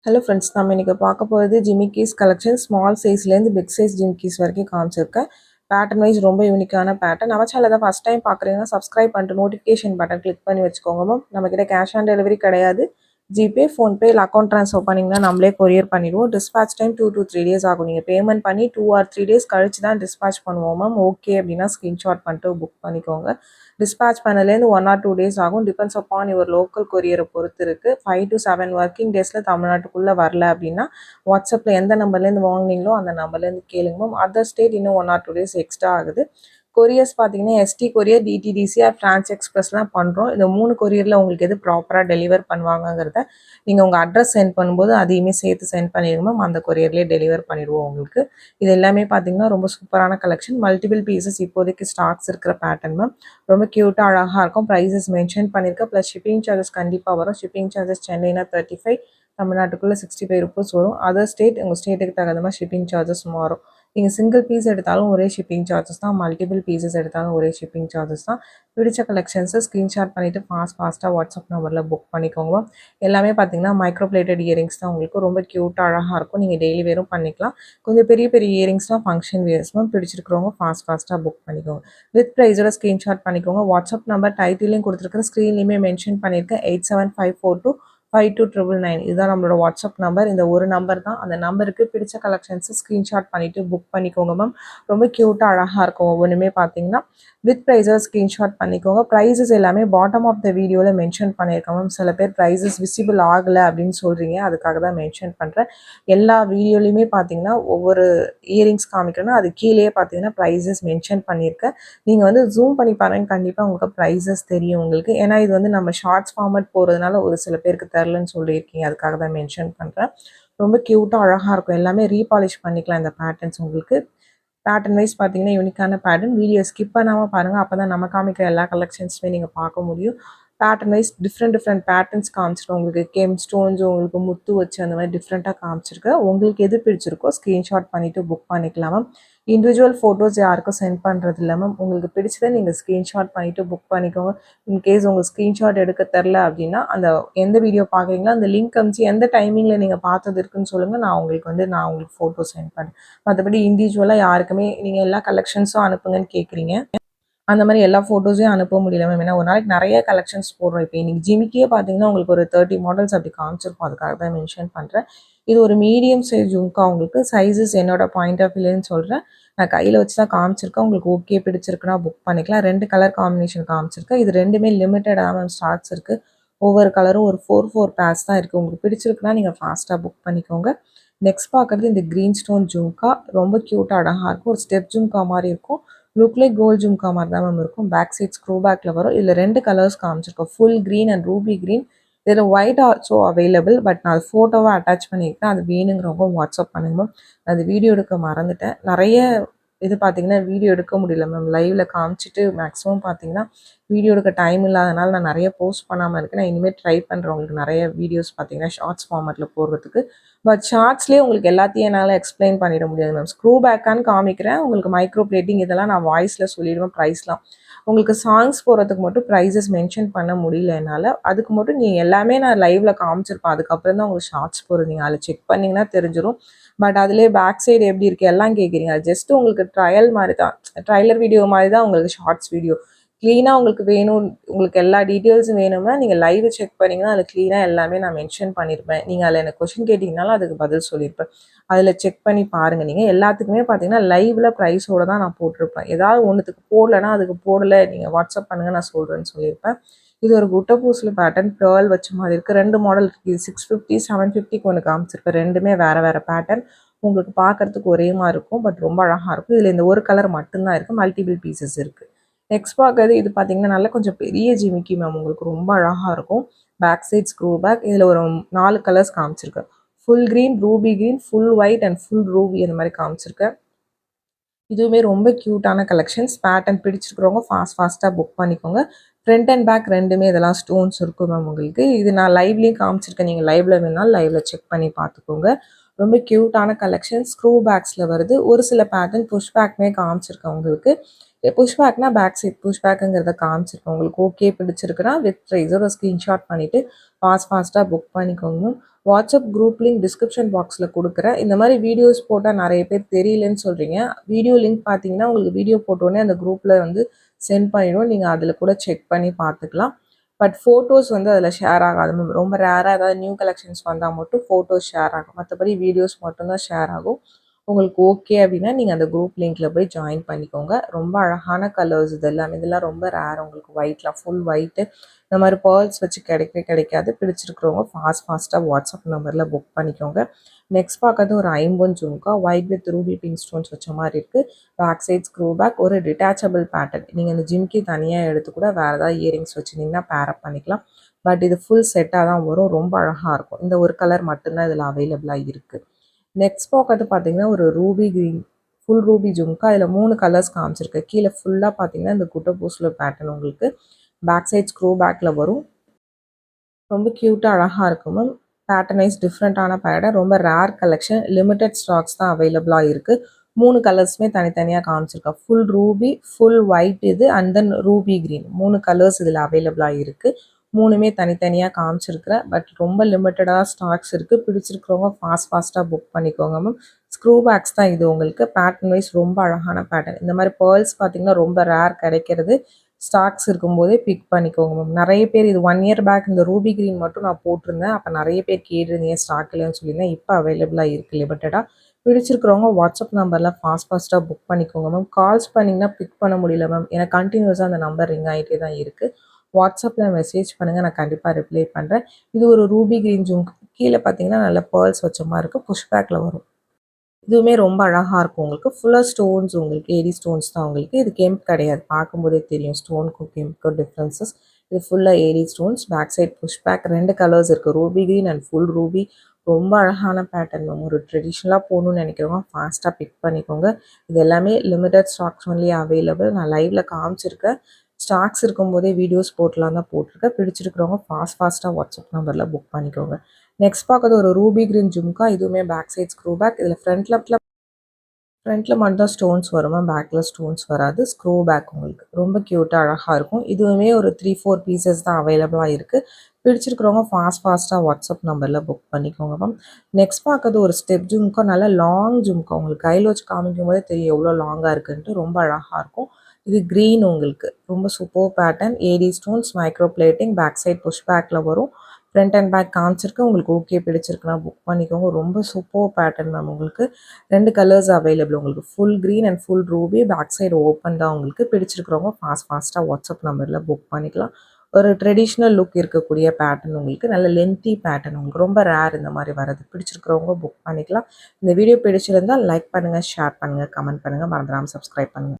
Hello friends, நம்ம இன்றைக்கி பார்க்க போகிறது ஜிமிக்கீஸ் கலெக்ஷன். ஸ்மால் சைஸ்லேருந்து பிக் சைஸ் ஜிமிக்கீஸ் வரைக்கும் காமிச்சிருக்கேன். பேட்டர்ன் வைஸ் ரொம்ப யூனிக்கான பேட்டர்ன். நம்ம சேனல் தான் ஃபஸ்ட் டைம் பார்க்குறீங்கன்னா சப்ஸ்கிரைப் பண்ணிட்டு நோட்டிஃபிகேஷன் பட்டன் கிளிக் பண்ணி வச்சுக்கோங்க மேம். நம்மக்கிட்ட கேஷ் ஆன் டெலிவரி கிடையாது. ஜிபே, ஃபோன்பே இல்லை அக்கௌண்ட் ட்ரான்ஸ்ஃபர் பண்ணிங்கன்னா நம்மளே கொரியர் பண்ணிடுவோம். டிஸ்பேச் டைம் 2 to 3 days ஆகும். நீங்கள் பேமெண்ட் பண்ணி 2 or 3 days கழிச்சு தான் டிஸ்பேச் பண்ணுவோம் மேம். ஓகே அப்படின்னா ஸ்க்ரீன்ஷாட் பண்ணிட்டு புக் பண்ணிக்கோங்க. டிஸ்பேச் பண்ணலேருந்து 1 or 2 days ஆகும். டிபெண்ட்ஸ் அப்பான் யுவர் லோக்கல் கொரியரை பொறுத்து இருக்குது. 5 to 7 ஒர்க்கிங் டேஸில் தமிழ்நாட்டுக்குள்ளே வரல அப்படின்னா வாட்ஸ்அப்பில் எந்த நம்பர்லேருந்து வாங்கினீங்களோ அந்த நம்பர்லேருந்து கேளுங்க மேம். அதர் ஸ்டேட் இன்னும் 1 or 2 days எக்ஸ்ட்ரா ஆகுது. கொரியர்ஸ் பார்த்தீங்கன்னா ST courier, DTDC or Franch எக்ஸ்பிரஸ்லாம் பண்ணுறோம். இந்த 3 கொரியரில் உங்களுக்கு எது ப்ராப்பராக டெலிவர் பண்ணுவாங்கங்கிறத நீங்கள் உங்கள் அட்ரஸ் சென்ட் பண்ணும்போது அதையுமே சேர்த்து சென்ட் பண்ணிடுங்க மேம். அந்த கொரியர்லேயே டெலிவர் பண்ணிடுவோம் உங்களுக்கு. இது எல்லாமே பார்த்தீங்கன்னா ரொம்ப சூப்பரான கலெக்ஷன். மல்டிபிள் பீசஸ் இப்போதைக்கு ஸ்டாக்ஸ் இருக்கிற பேட்டர்ன் மேம். ரொம்ப க்யூட்டாக அழகாக இருக்கும். ப்ரைஸஸ் மென்ஷன் பண்ணியிருக்கேன். ப்ளஸ் ஷிப்பிங் சார்ஜஸ் கண்டிப்பாக வரும். ஷிப்பிங் சார்ஜஸ் சென்னைனா 35, தமிழ்நாட்டுக்குள்ளே 65 rupees வரும். அதர் ஸ்டேட் உங்கள் ஸ்டேட்டுக்கு தகுந்த மாதிரி ஷிப்பிங் சார்ஜஸ் மாறும். நீங்கள் சிங்கிள் பீஸ் எடுத்தாலும் ஒரே ஷிப்பிங் சார்ஜஸ் தான். மல்டிபிள் பீசஸ் எடுத்தாலும் ஒரே ஷிப்பிங் சார்ஜஸ் தான். பிடிச்ச கலெக்ஷன்ஸை ஸ்க்ரீன்ஷாட் பண்ணிவிட்டு ஃபாஸ்ட்டாக வாட்ஸ்அப் நம்பரில் புக் பண்ணிக்கோங்க. எல்லாமே பார்த்தீங்கன்னா மைக்ரோ பிளேட்டட் இயரிங்ஸ் தான். உங்களுக்கு ரொம்ப க்யூட்டாக அழகாக இருக்கும். நீங்கள் டெய்லி வேரும் பண்ணிக்கலாம். கொஞ்சம் பெரிய பெரிய இயரிங்ஸ்லாம் ஃபங்க்ஷன் வியர்ஸ் மேம். பிடிச்சிருக்கிறவங்க ஃபாஸ்ட்டாக புக் பண்ணிக்கோங்க. வித் ப்ரைஸோட ஸ்க்ரீன்ஷாட் பண்ணிக்கோங்க. வாட்ஸ்அப் நம்பர் டைட்டிலையும் கொடுத்துருக்கேன், ஸ்க்ரீன்லேயுமே மென்ஷன் பண்ணியிருக்கேன். 8754252999. இதுதான் நம்மளோட வாட்ஸ்அப் நம்பர். இந்த ஒரு நம்பர் தான். அந்த நம்பருக்கு பிடிச்ச கலெக்ஷன்ஸை ஸ்க்ரீன்ஷாட் பண்ணிவிட்டு புக் பண்ணிக்கோங்க மேம். ரொம்ப க்யூட்டாக அழகாக இருக்கும். ஒவ்வொன்றுமே பார்த்தீங்கன்னா வித் ப்ரைஸோட ஸ்க்ரீன்ஷாட் பண்ணிக்கோங்க. ப்ரைஸஸ் எல்லாமே பாட்டம் ஆஃப் த வீடியோவில் மென்ஷன் பண்ணியிருக்கேன் மேம். சில பேர் ப்ரைஸஸ் விசிபிள் ஆகலை அப்படின்னு சொல்கிறீங்க, அதுக்காக தான் மென்ஷன் பண்ணுறேன். எல்லா வீடியோலையுமே பார்த்தீங்கன்னா ஒவ்வொரு இயரிங்ஸ் காமிக்கிறேன்னா அது கீழேயே பார்த்தீங்கன்னா ப்ரைஸஸ் மென்ஷன் பண்ணியிருக்கேன். நீங்கள் வந்து ஜூம் பண்ணி பாருங்க, கண்டிப்பாக உங்களுக்கு ப்ரைஸஸ் தெரியும் உங்களுக்கு. ஏன்னா இது வந்து நம்ம ஷார்ட்ஸ் ஃபார்மேட் போகிறதுனால ஒரு சில பேருக்கு தெரிலன்னு சொல்லியிருக்கீங்க, அதுக்காக தான் மென்ஷன் பண்ணுறேன். ரொம்ப க்யூட்டாக அழகாக இருக்கும். எல்லாமே ரீபாலிஷ் பண்ணிக்கலாம் இந்த பேட்டர்ன்ஸ் உங்களுக்கு. பேட்டர்ன் வைஸ் பார்த்தீங்கன்னா யூனிக்கான பேட்டர்ன். வீடியோ ஸ்கிப் பண்ணாமல் பாருங்கள், அப்போ தான் நம்ம காமிக்கிற எல்லா கலெக்ஷன்ஸுமே நீங்கள் பார்க்க முடியும். பேட்டர்ன் வைஸ் டிஃப்ரெண்ட் பேட்டர்ன்ஸ் காமிச்சிருக்கோம். உங்களுக்கு கேம் ஸ்டோன்ஸ், உங்களுக்கு முத்து வச்சு அந்த மாதிரி டிஃப்ரெண்ட்டாக காமிச்சிருக்கேன். உங்களுக்கு எது பிடிச்சிருக்கோ ஸ்க்ரீன்ஷாட் பண்ணிவிட்டு புக் பண்ணிக்கலாம் மேம். இண்டிவிஜுவல் ஃபோட்டோஸ் யாருக்கும் சென்ட் பண்ணுறது இல்லை மேம். உங்களுக்கு பிடிச்சதை நீங்கள் ஸ்க்ரீன்ஷாட் பண்ணிவிட்டு புக் பண்ணிக்கோங்க. இன்கேஸ் உங்கள் ஸ்க்ரீன்ஷாட் எடுக்க தெரில அப்படின்னா அந்த எந்த வீடியோ பார்க்குறீங்களோ அந்த லிங்க் அனுப்பிச்சு எந்த டைமிங்கில் நீங்கள் பார்த்தது இருக்குன்னு சொல்லுங்கள். நான் உங்களுக்கு ஃபோட்டோ சென்ட் பண்ணேன். மற்றபடி இண்டிவிஜுவலாக யாருக்குமே நீங்கள் எல்லா கலெக்ஷன்ஸும் அனுப்புங்கன்னு கேட்குறீங்க, அந்த மாதிரி எல்லா ஃபோட்டோஸையும் அனுப்ப முடியல மேம். ஏன்னா ஒரு நாளைக்கு நிறைய கலெக்ஷன்ஸ் போடுறோம். இப்போ இன்றைக்கி ஜிமிக்கே பார்த்தீங்கன்னா உங்களுக்கு ஒரு 30 மாடல்ஸ் அப்படி காமிச்சிருக்கும், அதுக்காக தான் மென்ஷன் பண்ணுறேன். இது ஒரு மீடியம் சைஸ் ஜும்கா. உங்களுக்கு சைஸஸ் என்னோட பாயிண்ட் ஆஃப் வியூலேன்னு சொல்கிறேன். நான் கையில் வச்சு தான் காமிச்சிருக்கேன். உங்களுக்கு ஓகே பிடிச்சிருக்குன்னா புக் பண்ணிக்கலாம். 2 கலர் காம்பினேஷன் காமிச்சிருக்கேன். இது ரெண்டுமே லிமிட்டடாக மேம் ஸ்டாக்ஸ் இருக்குது. ஒவ்வொரு கலரும் ஒரு 4 பேர்ஸ் தான் இருக்குது. உங்களுக்கு பிடிச்சிருக்குன்னா நீங்கள் ஃபாஸ்ட்டாக புக் பண்ணிக்கோங்க. நெக்ஸ்ட் பார்க்குறது இந்த க்ரீன் ஸ்டோன் ஜும்கா. ரொம்ப க்யூட்டாக அழகாக இருக்கும். ஒரு ஸ்டெப் ஜும்கா மாதிரி இருக்கும். லுக் லைக் கோல்ட் ஜும்கா மாதிரி தான் மேம் இருக்கும். பேக் சைட் ஸ்க்ரூ பேக்கில் வரும். இதில் 2 கலர்ஸ் காமிச்சிருக்கோம், full green and ruby green. இதில் ஒயிட் ஆல்சோ அவைலபிள். பட் நான் அது ஃபோட்டோவாக அட்டாச் பண்ணியிருக்கேன். அது வேணுங்கிறவங்க வாட்ஸ்அப் பண்ணுங்க மேம். அது வீடியோ எடுக்க மறந்துட்டேன். நிறைய இது பார்த்தீங்கன்னா வீடியோ எடுக்க முடியல மேம். லைவில் காமிச்சிட்டு மேக்ஸிமம் பார்த்தீங்கன்னா வீடியோ எடுக்க டைம் இல்லாதனால நான் நிறைய போஸ்ட் பண்ணாமல் இருக்கேன். நான் இனிமேல் ட்ரை பண்ணுறேன் உங்களுக்கு நிறைய வீடியோஸ் பார்த்தீங்கன்னா ஷார்ட்ஸ் ஃபார்மேட்டில் போடுறதுக்கு. பட் ஷார்ட்ஸ்லேயே உங்களுக்கு எல்லாத்தையும் என்னால் எக்ஸ்பிளைன் பண்ணிட முடியாது மேம். ஸ்க்ரூ பேக்கான்னு காமிக்கிறேன். உங்களுக்கு மைக்ரோ பிளேட்டிங் இதெல்லாம் நான் வாய்ஸில் சொல்லிடுவேன். ப்ரைஸ்லாம் உங்களுக்கு சாங்ஸ் போகிறதுக்கு மட்டும் ப்ரைஸஸ் மென்ஷன் பண்ண முடியல என்னால். அதுக்கு மட்டும் நீங்கள் எல்லாமே நான் லைவில் காமிச்சிருப்பேன். அதுக்கப்புறம் தான் உங்களுக்கு ஷார்ட்ஸ் போகிறது. நீங்கள் அதில் செக் பண்ணிங்கன்னா தெரிஞ்சிடும். பட் அதிலே பேக் சைடு எப்படி இருக்குது எல்லாம் கேட்குறீங்க. அது ஜஸ்ட் உங்களுக்கு ட்ரையல் மாதிரி தான், ட்ரைலர் வீடியோ மாதிரி தான் உங்களுக்கு ஷார்ட்ஸ் வீடியோ. க்ளீனாக உங்களுக்கு வேணும், உங்களுக்கு எல்லா டீட்டெயில்ஸும் வேணும்னா நீங்கள் லைவ் செக் பண்ணிங்கன்னா அதில் க்ளீனாக எல்லாமே நான் மென்ஷன் பண்ணியிருப்பேன். நீங்கள் அதில் எனக்கு கொஷின் கேட்டிங்கனாலும் அதுக்கு பதில் சொல்லியிருப்பேன். அதில் செக் பண்ணி பாருங்கள். நீங்கள் எல்லாத்துக்குமே பார்த்தீங்கன்னா லைவில் ப்ரைஸோடு தான் நான் போட்டிருப்பேன். ஏதாவது ஒன்றுத்துக்கு போடலைன்னா அதுக்கு போடலை, நீங்கள் வாட்ஸ்அப் பண்ணுங்கள் நான் சொல்கிறேன்னு சொல்லியிருப்பேன். இது ஒரு குட்டப்பூசில் பேட்டர்ன், பேர்ல் வச்ச மாதிரி இருக்குது. 2 மாடல் இருக்குது. 650, 750க்கு ஒன்று காமிச்சிருப்பேன். ரெண்டுமே வேறு பேட்டர்ன். உங்களுக்கு பார்க்குறதுக்கு ஒரே மாதிரி இருக்கும், பட் ரொம்ப அழகாக இருக்கும். இதில் இந்த ஒரு கலர் மட்டும்தான் இருக்குது. மல்டிபிள் பீசஸ் இருக்குது. நெக்ஸ்ட் பார்க்குறது இது பார்த்தீங்கன்னா நல்லா கொஞ்சம் பெரிய ஜிமிக்கி மேம். உங்களுக்கு ரொம்ப அழகாக இருக்கும். Back side screw back. இதில் ஒரு 4 கலர்ஸ் காமிச்சிருக்கேன். Full green, ruby green, full white and full ruby அந்த மாதிரி காமிச்சிருக்கேன். இதுவுமே ரொம்ப க்யூட்டான கலெக்ஷன்ஸ். பேட்டர்ன் பிடிச்சிருக்கிறவங்க ஃபாஸ்ட்டாக புக் பண்ணிக்கோங்க. ஃப்ரண்ட் அண்ட் பேக் ரெண்டுமே இதெல்லாம் ஸ்டோன்ஸ் இருக்கும் மேம் உங்களுக்கு. இது நான் லைவ்லேயும் காமிச்சிருக்கேன். நீங்கள் லைவில் வேணாலும் லைவில் செக் பண்ணி பார்த்துக்கோங்க. ரொம்ப க்யூட்டான கலெக்ஷன். ஸ்க்ரூ பேக்ஸில் வருது. ஒரு சில பேட்டர்ன் புஷ் பேக்குமே காமிச்சிருக்கேன் உங்களுக்கு. புஷ் பேக்னா பேக் சைட் புஷ் பேக்குங்கிறத காமிச்சிருக்கேன். உங்களுக்கு ஓகே பிடிச்சிருக்குன்னா வித் ப்ரைஸோட ஸ்க்ரீன்ஷாட் பண்ணிவிட்டு ஃபாஸ்ட்டாக புக் பண்ணிக்கோங்க. வாட்ஸ்அப் குரூப் லிங்க் டிஸ்கிரிப்ஷன் பாக்ஸில் கொடுக்குறேன். இந்த மாதிரி வீடியோஸ் போட்டால் நிறைய பேர் தெரியலன்னு சொல்கிறீங்க. வீடியோ லிங்க் பார்த்தீங்கன்னா உங்களுக்கு வீடியோ போட்டோன்னே அந்த குரூப்பில் வந்து சென்ட் பண்ணிவிடும். நீங்கள் அதில் கூட செக் பண்ணி பார்த்துக்கலாம். பட் ஃபோட்டோஸ் வந்து அதில் ஷேர் ஆகாது மேம். ரொம்ப ரேராக ஏதாவது நியூ கலெக்ஷன்ஸ் வந்தால் மட்டும் ஃபோட்டோஸ் ஷேர் ஆகும். மற்றபடி வீடியோஸ் மட்டும்தான் ஷேர் ஆகும். உங்களுக்கு ஓகே அப்படின்னா நீங்கள் அந்த குரூப் லிங்க்கில் போய் ஜாயின் பண்ணிக்கோங்க. ரொம்ப அழகான கலர்ஸ் இதெல்லாம் ரொம்ப ரேர். உங்களுக்கு ஒயிட்லாம் ஃபுல் ஒயிட்டு இந்த மாதிரி பேர்ல்ஸ் வச்சு கிடைக்காது. பிடிச்சிருக்கிறவங்க ஃபாஸ்ட்டாக வாட்ஸ்அப் நம்பரில் புக் பண்ணிக்கோங்க. நெக்ஸ்ட் பார்க்கறது ஒரு ஐம்பொன் jhumka white with ruby pink stones வச்ச மாதிரி இருக்குது. பேக் சைட் ஸ்க்ரூ பேக், ஒரு டிட்டாச்சபிள் பேட்டர்ன். நீங்கள் இந்த ஜிம்கி தனியாக எடுத்து கூட வேறு ஏதாவது இயரிங்ஸ் வச்சுருந்தீங்கன்னா பேரப் பண்ணிக்கலாம். பட் இது ஃபுல் செட்டாக தான் வரும். ரொம்ப அழகாக இருக்கும். இந்த ஒரு கலர் மட்டும்தான் இதில் அவைலபிளாக இருக்குது. நெக்ஸ்ட் பார்க்கறது பார்த்தீங்கன்னா ஒரு Ruby green full Ruby jhumka. இதில் 3 கலர்ஸ் காமிச்சிருக்கு. கீழே ஃபுல்லாக பார்த்தீங்கன்னா இந்த குட்டை பூசில் பேட்டர்ன் உங்களுக்கு பேக் சைட் ஸ்க்ரூ பேக்கில் வரும். ரொம்ப க்யூட்டாக அழகாக இருக்கும் மேம். பேட்டர்னைஸ் டிஃப்ரெண்ட்டான பேட்டர்ன். ரொம்ப ரேர் கலெக்ஷன். லிமிட்டட் ஸ்டாக்ஸ் தான் அவைலபிளாக இருக்குது. 3 கலர்ஸுமே தனித்தனியாக காமிச்சிருக்கேன். ஃபுல் ரூபி, ஃபுல் ஒயிட் இது and then Ruby green 3 colours இதில் அவைலபிளாக இருக்குது. 3மே தனித்தனியாக காமிச்சிருக்கிறேன். பட் ரொம்ப லிமிட்டடாக ஸ்டாக்ஸ் இருக்குது. பிடிச்சிருக்கிறவங்க ஃபாஸ்ட்டாக புக் பண்ணிக்கோங்க மேம். ஸ்க்ரூ பேக்ஸ் தான் இது உங்களுக்கு. பேட்டர்ன் வைஸ் ரொம்ப அழகான பேட்டர்ன். இந்த மாதிரி பேர்ல்ஸ் பார்த்திங்கன்னா ரொம்ப ரேர் கிடைக்கிறது. ஸ்டாக்ஸ் இருக்கும்போதே பிக் பண்ணிக்கோங்க மேம். நிறைய பேர் இது 1 இயர் பேக் இந்த ரூபி க்ரீன் மட்டும் நான் போட்டிருந்தேன். அப்போ நிறைய பேர் கேட்டிருந்தீங்க ஸ்டாக் இல்லைன்னு சொல்லியிருந்தேன். இப்போ அவைலபிளாக இருக்குது லிமிட்டடாக. பிடிச்சிருக்கிறவங்க வாட்ஸ்அப் நம்பரில் ஃபாஸ்ட்டாக புக் பண்ணிக்கோங்க மேம். கால்ஸ் பண்ணிங்கன்னா பிக் பண்ண முடியல மேம். ஏன்னா கண்டினியூஸாக அந்த நம்பர் ரிங் ஆகிட்டே தான் இருக்குது. வாட்ஸ்அப்பில் மெசேஜ் பண்ணுங்கள், நான் கண்டிப்பாக ரிப்ளை பண்ணுறேன். இது ஒரு ரூபி க்ரீன் ஜூம். கீழே பார்த்தீங்கன்னா நல்ல பேர்ல்ஸ் வச்ச மாதிரி இருக்குது. புஷ் பேக்கில் வரும். இதுவுமே ரொம்ப அழகாக இருக்கும். உங்களுக்கு ஃபுல்லாக ஸ்டோன்ஸ், உங்களுக்கு ஏடி ஸ்டோன்ஸ் தான் உங்களுக்கு. இது கெம்ப் கிடையாது. பார்க்கும்போதே தெரியும் ஸ்டோனுக்கும் கெம்ப்க்கும் டிஃப்ரென்சஸ். இது ஃபுல்லாக AD stones. Back side push back 2 colours இருக்குது. Ruby green and full ruby. ரொம்ப அழகான பேட்டர்ன் மேம். ஒரு ட்ரெடிஷ்னலாக போகணுன்னு நினைக்கிறவங்க ஃபாஸ்ட்டாக பிக் பண்ணிக்கோங்க. இது எல்லாமே லிமிட்டட் ஸ்டாக்ஸ் ஒன்லி அவைலபிள். நான் லைவில் காமிச்சிருக்கேன். ஸ்டாக்ஸ் இருக்கும்போதே வீடியோஸ் போட்டலாம் தான் போட்டிருக்கேன். பிடிச்சிருக்கிறவங்க ஃபாஸ்ட்டாக வாட்ஸ்அப் நம்பரில் புக் பண்ணிக்கோங்க. நெக்ஸ்ட் பார்க்கறது ஒரு ரூபி க்ரீன் ஜும்கா. இதுவுமே பேக் சைட் ஸ்க்ரூ பேக். இதில் ஃப்ரண்ட்டில் மட்டும் தான் ஸ்டோன்ஸ் வரும், பேக்கில் ஸ்டோன்ஸ் வராது. ஸ்க்ரூ பேக் உங்களுக்கு ரொம்ப க்யூட்டாக அழகாக இருக்கும். இதுவுமே ஒரு 3-4 பீசஸ் தான் அவைலபிளாக இருக்குது. பிடிச்சிருக்கிறவங்க ஃபாஸ்ட்டாக வாட்ஸ்அப் நம்பரில் புக் பண்ணிக்கோங்க மேம். நெக்ஸ்ட் பார்க்கறது ஒரு ஸ்டெப் ஜும்கா. நல்லா லாங் ஜும்கா. உங்களுக்கு கையில் வச்சு காமிக்கும் போதே தெரியும் எவ்வளோ லாங்காக இருக்குன்ட்டு. ரொம்ப அழகாக இருக்கும். இது க்ரீன் உங்களுக்கு. ரொம்ப super pattern. AD stones, micro plating, back side push பேக்கில் வரும். ஃப்ரண்ட் அண்ட் பேக் காமிச்சிருக்கு. உங்களுக்கு ஓகே பிடிச்சிருக்குன்னா புக் பண்ணிக்கோங்க. ரொம்ப சூப்பர் பேட்டர்ன் மேம். உங்களுக்கு 2 கலர்ஸ் அவைலபிள். உங்களுக்கு full green and full ruby. Back side open தான் உங்களுக்கு. பிடிச்சிருக்கிறவங்க ஃபாஸ்ட்டாக வாட்ஸ்அப் நம்பரில் புக் பண்ணிக்கலாம். ஒரு ட்ரெடிஷ்னல் லுக் இருக்கக்கூடிய பேட்டர்ன் உங்களுக்கு. நல்ல லென்த்தி பேட்டர்ன் உங்களுக்கு. ரொம்ப ரேர் இந்த மாதிரி வரது. பிடிச்சிருக்கிறவங்க புக் பண்ணிக்கலாம். இந்த வீடியோ பிடிச்சிருந்தால் லைக் பண்ணுங்கள், ஷேர் பண்ணுங்கள், கமெண்ட் பண்ணுங்கள். மறந்துடாமல் சப்ஸ்கிரைப் பண்ணுங்கள்.